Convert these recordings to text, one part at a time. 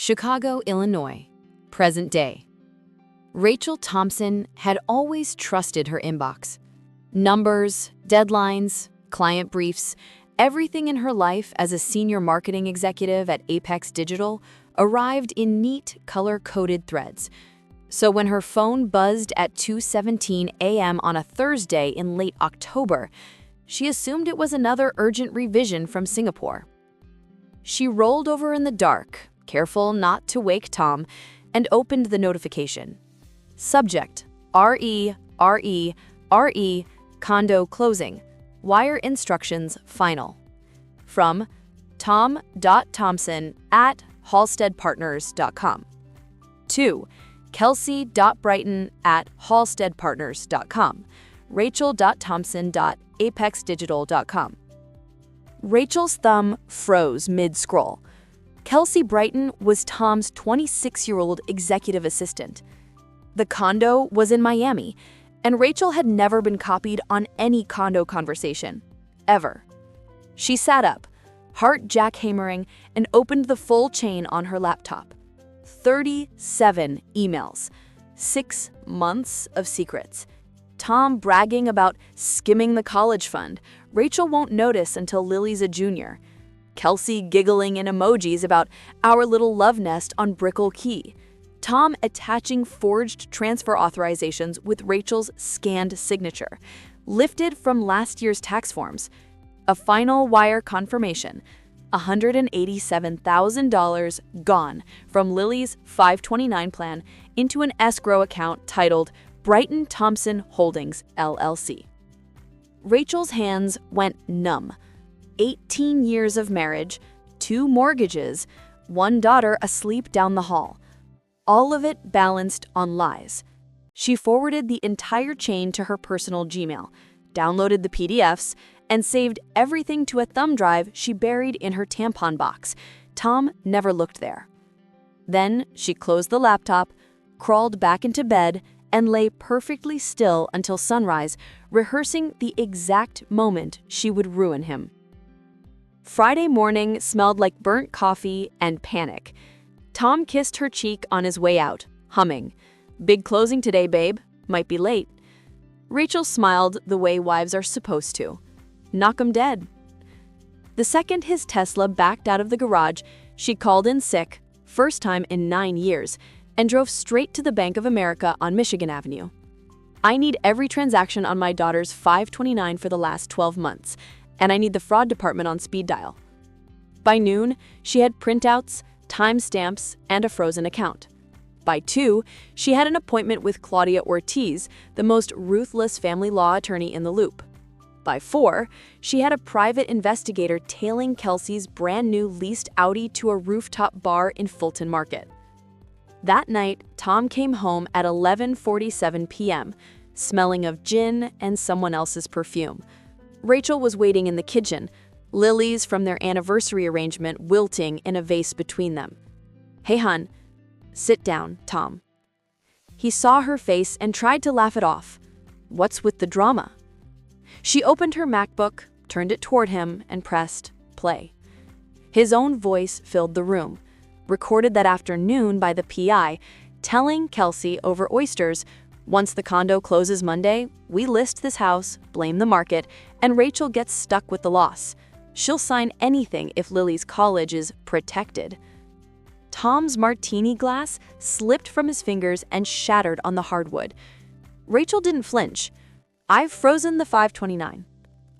Chicago, Illinois, present day. Rachel Thompson had always trusted her inbox. Numbers, deadlines, client briefs, everything in her life as a senior marketing executive at Apex Digital arrived in neat, color-coded threads. So when her phone buzzed at 2:17 a.m. on a Thursday in late October, she assumed it was another urgent revision from Singapore. She rolled over in the dark, careful not to wake Tom, and opened the notification. Subject: RE, condo closing. Wire instructions final. From tom.thompson@halsteadpartners.com to kelsey.brighton@halsteadpartners.com, rachel.thompson.apexdigital.com. Rachel's thumb froze mid-scroll. Kelsey Brighton was Tom's 26-year-old executive assistant. The condo was in Miami, and Rachel had never been copied on any condo conversation, ever. She sat up, heart jackhammering, and opened the full chain on her laptop. 37 emails, 6 months of secrets. Tom bragging about skimming the college fund. Rachel won't notice until Lily's a junior. Kelsey giggling in emojis about our little love nest on Brickell Key. Tom attaching forged transfer authorizations with Rachel's scanned signature, lifted from last year's tax forms. A final wire confirmation, $187,000 gone from Lily's 529 plan into an escrow account titled Brighton Thompson Holdings, LLC. Rachel's hands went numb. 18 years of marriage, 2 mortgages, 1 daughter asleep down the hall. All of it balanced on lies. She forwarded the entire chain to her personal Gmail, downloaded the PDFs, and saved everything to a thumb drive she buried in her tampon box. Tom never looked there. Then she closed the laptop, crawled back into bed, and lay perfectly still until sunrise, rehearsing the exact moment she would ruin him. Friday morning smelled like burnt coffee and panic. Tom kissed her cheek on his way out, humming, "Big closing today, babe. Might be late." Rachel smiled the way wives are supposed to. Knock 'em dead. The second his Tesla backed out of the garage, she called in sick, first time in 9 years, and drove straight to the Bank of America on Michigan Avenue. "I need every transaction on my daughter's 529 for the last 12 months, and I need the fraud department on speed dial." By noon, she had printouts, timestamps, and a frozen account. By 2, she had an appointment with Claudia Ortiz, the most ruthless family law attorney in the loop. By 4, she had a private investigator tailing Kelsey's brand new leased Audi to a rooftop bar in Fulton Market. That night, Tom came home at 11:47 p.m., smelling of gin and someone else's perfume. Rachel was waiting in the kitchen, lilies from their anniversary arrangement wilting in a vase between them. "Hey, hun." "Sit down, Tom." He saw her face and tried to laugh it off. "What's with the drama?" She opened her MacBook, turned it toward him, and pressed play. His own voice filled the room, recorded that afternoon by the PI, telling Kelsey over oysters, "Once the condo closes Monday, we list this house, blame the market, and Rachel gets stuck with the loss. She'll sign anything if Lily's college is protected." Tom's martini glass slipped from his fingers and shattered on the hardwood. Rachel didn't flinch. "I've frozen the 529.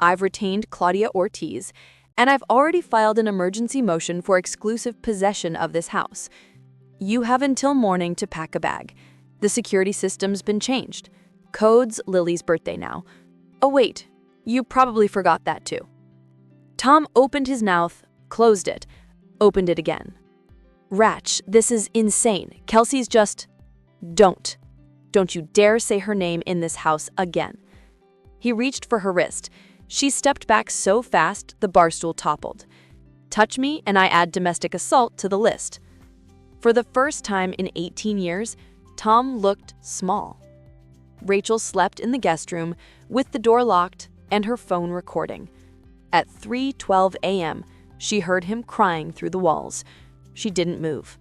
I've retained Claudia Ortiz, and I've already filed an emergency motion for exclusive possession of this house. You have until morning to pack a bag. The security system's been changed. Code's Lily's birthday now. Oh wait, you probably forgot that too." Tom opened his mouth, closed it, opened it again. "Ratch, this is insane. Kelsey's just... Don't you dare say her name in this house again." He reached for her wrist. She stepped back so fast the bar stool toppled. "Touch me and I add domestic assault to the list." For the first time in 18 years, Tom looked small. Rachel slept in the guest room with the door locked and her phone recording. At 3:12 a.m., she heard him crying through the walls. She didn't move.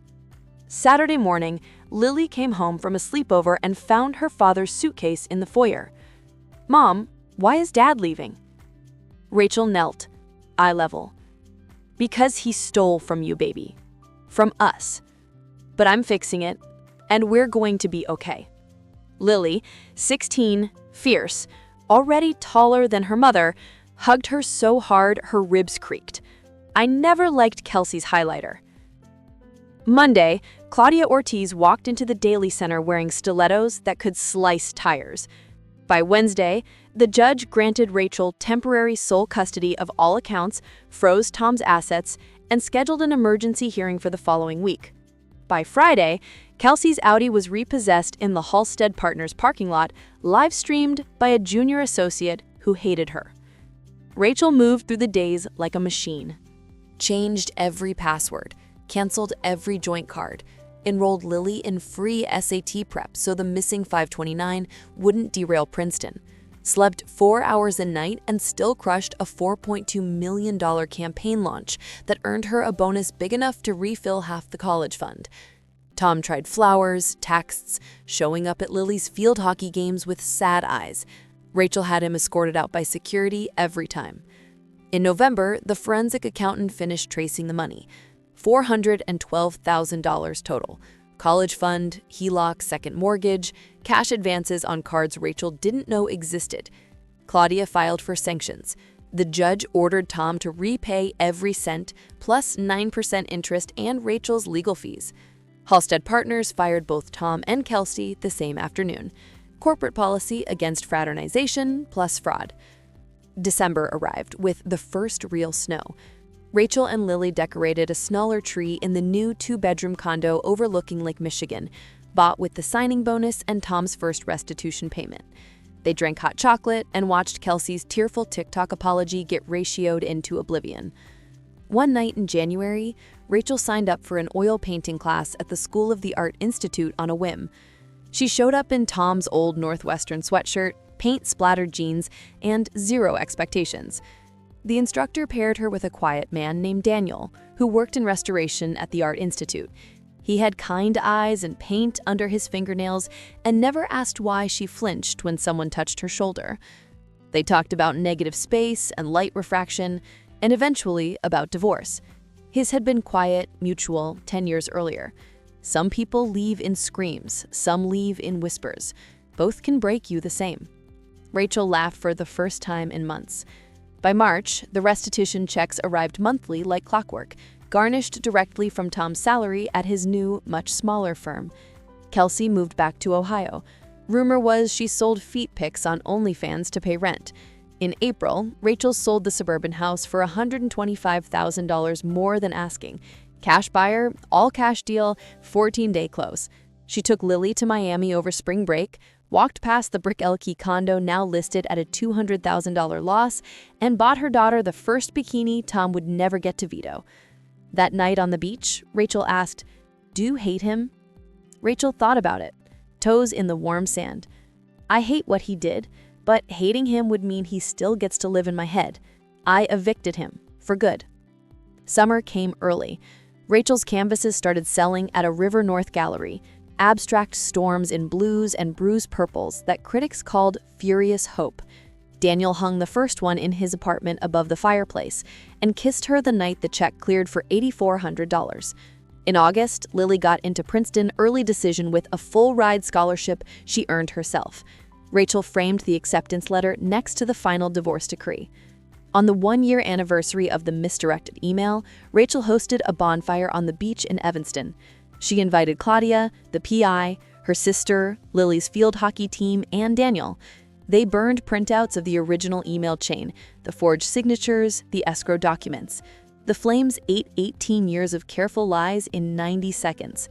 Saturday morning, Lily came home from a sleepover and found her father's suitcase in the foyer. "Mom, why is Dad leaving?" Rachel knelt, eye level. "Because he stole from you, baby. From us. But I'm fixing it, and we're going to be okay." Lily, 16, fierce, already taller than her mother, hugged her so hard her ribs creaked. "I never liked Kelsey's highlighter." Monday, Claudia Ortiz walked into the Daily Center wearing stilettos that could slice tires. By Wednesday, the judge granted Rachel temporary sole custody of all accounts, froze Tom's assets, and scheduled an emergency hearing for the following week. By Friday, Kelsey's Audi was repossessed in the Halstead Partners parking lot, live-streamed by a junior associate who hated her. Rachel moved through the days like a machine. Changed every password, canceled every joint card, enrolled Lily in free SAT prep so the missing 529 wouldn't derail Princeton, slept 4 hours a night and still crushed a $4.2 million campaign launch that earned her a bonus big enough to refill half the college fund. Tom tried flowers, texts, showing up at Lily's field hockey games with sad eyes. Rachel had him escorted out by security every time. In November, the forensic accountant finished tracing the money. $412,000 total. College fund, HELOC, second mortgage, cash advances on cards Rachel didn't know existed. Claudia filed for sanctions. The judge ordered Tom to repay every cent, plus 9% interest and Rachel's legal fees. Halstead Partners fired both Tom and Kelsey the same afternoon. Corporate policy against fraternization plus fraud. December arrived with the first real snow. Rachel and Lily decorated a smaller tree in the new 2-bedroom condo overlooking Lake Michigan, bought with the signing bonus and Tom's first restitution payment. They drank hot chocolate and watched Kelsey's tearful TikTok apology get ratioed into oblivion. One night in January, Rachel signed up for an oil painting class at the School of the Art Institute on a whim. She showed up in Tom's old Northwestern sweatshirt, paint-splattered jeans, and zero expectations. The instructor paired her with a quiet man named Daniel, who worked in restoration at the Art Institute. He had kind eyes and paint under his fingernails and never asked why she flinched when someone touched her shoulder. They talked about negative space and light refraction, and eventually about divorce. His had been quiet, mutual, 10 years earlier. Some people leave in screams, some leave in whispers. Both can break you the same. Rachel laughed for the first time in months. By March, the restitution checks arrived monthly like clockwork, garnished directly from Tom's salary at his new, much smaller firm. Kelsey moved back to Ohio. Rumor was she sold feet pics on OnlyFans to pay rent. In April, Rachel sold the suburban house for $125,000 more than asking. Cash buyer, all-cash deal, 14-day close. She took Lily to Miami over spring break, walked past the Brick Elkey condo now listed at a $200,000 loss, and bought her daughter the first bikini Tom would never get to veto. That night on the beach, Rachel asked, "Do you hate him?" Rachel thought about it, toes in the warm sand. "I hate what he did, but hating him would mean he still gets to live in my head. I evicted him, for good." Summer came early. Rachel's canvases started selling at a River North gallery, abstract storms in blues and bruised purples that critics called Furious Hope. Daniel hung the first one in his apartment above the fireplace and kissed her the night the check cleared for $8,400. In August, Lily got into Princeton early decision with a full-ride scholarship she earned herself. Rachel framed the acceptance letter next to the final divorce decree. On the 1-year anniversary of the misdirected email, Rachel hosted a bonfire on the beach in Evanston. She invited Claudia, the PI, her sister, Lily's field hockey team, and Daniel. They burned printouts of the original email chain, the forged signatures, the escrow documents. The flames ate 18 years of careful lies in 90 seconds.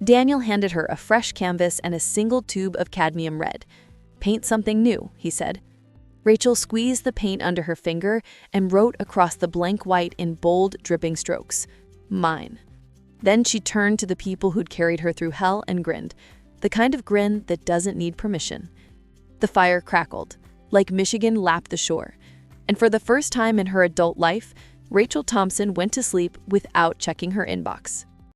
Daniel handed her a fresh canvas and a single tube of cadmium red. "Paint something new," he said. Rachel squeezed the paint under her finger and wrote across the blank white in bold, dripping strokes, "Mine." Then she turned to the people who'd carried her through hell and grinned, the kind of grin that doesn't need permission. The fire crackled, like Michigan lapped the shore. And for the first time in her adult life, Rachel Thompson went to sleep without checking her inbox.